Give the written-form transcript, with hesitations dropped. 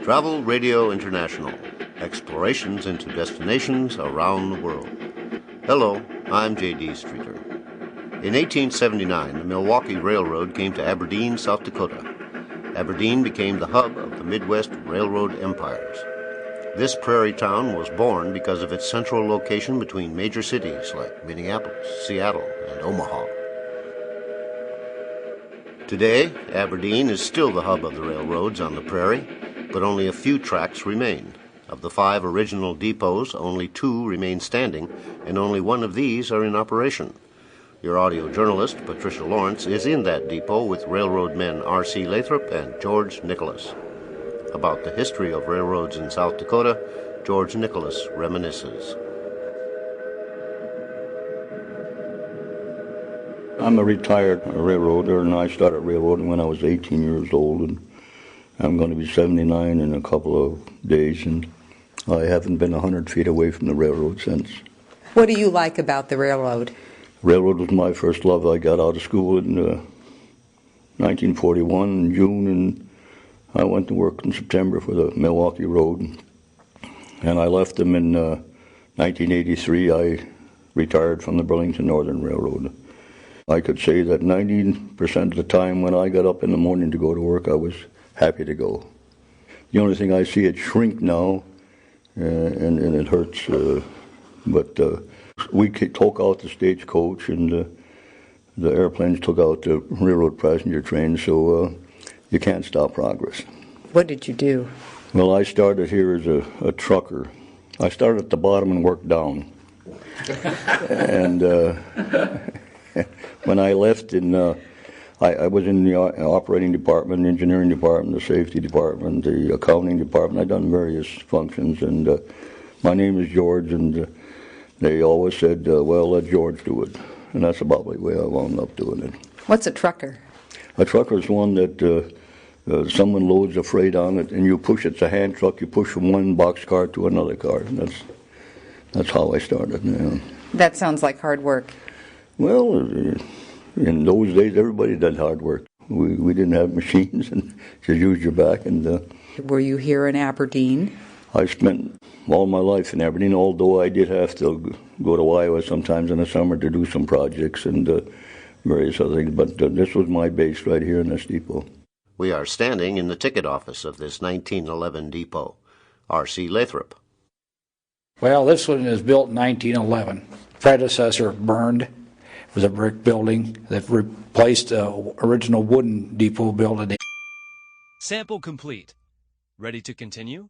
Travel Radio International, explorations into destinations around the world. Hello, I'm J.D. Streeter. In 1879, the Milwalkee Railroad came to Aberdeen, South Dakota. Aberdeen became the hub of the Midwest Railroad empires. This prairie town was born because of its central location between major cities like Minneapolis, Seattle, and Omaha. Today, Aberdeen is still the hub of the railroads on the prairie, but only a few tracks remain. Of the 5 original depots, only 2 remain standing, and only one of these are in operation. Your audio journalist, Patricia Lawrence, is in that depot with railroad men R.C. Lathrop and George Nicholas. About the history of railroads in South Dakota, George Nicholas reminisces. I'm a retired railroader, and I started railroading when I was 18 years old, and I'm going to be 79 in a couple of days, and I haven't been 100 feet away from the railroad since. What do you like about the railroad? Railroad was my first love. I got out of school in 1941 in June, and I went to work in September for the Milwalkee Road, and I left them in 1983. I retired from the Burlington Northern Railroad. I could say that 90% of the time when I got up in the morning to go to work, I was happy to go. The only thing I see it shrink now, and it hurts, but we took out the stagecoach, and the airplanes took out the railroad passenger trains, so you can't stop progress. What did you do? Well, I started here as a trucker. I started at the bottom and worked down. And when I left, I was in the operating department, the engineering department, the safety department, the accounting department. I've done various functions, and my name is George, and they always said, well, let George do it. And that's about the way I wound up doing it. What's a trucker? A trucker is one that someone loads a freight on it, and you push it. It's a hand truck. You push from one box car to another car. And that's how I started. Yeah. That sounds like hard work. Well, in those days, everybody did hard work. We didn't have machines, and just use your back. And were you here in Aberdeen? I spent all my life in Aberdeen, although I did have to go to Iowa sometimes in the summer to do some projects and various other things. But this was my base right here in this depot. We are standing in the ticket office of this 1911 depot. R.C. Lathrop. Well, this one was built in 1911. Predecessor burned. It was a brick building that replaced the original wooden depot built. Sample complete. Ready to continue?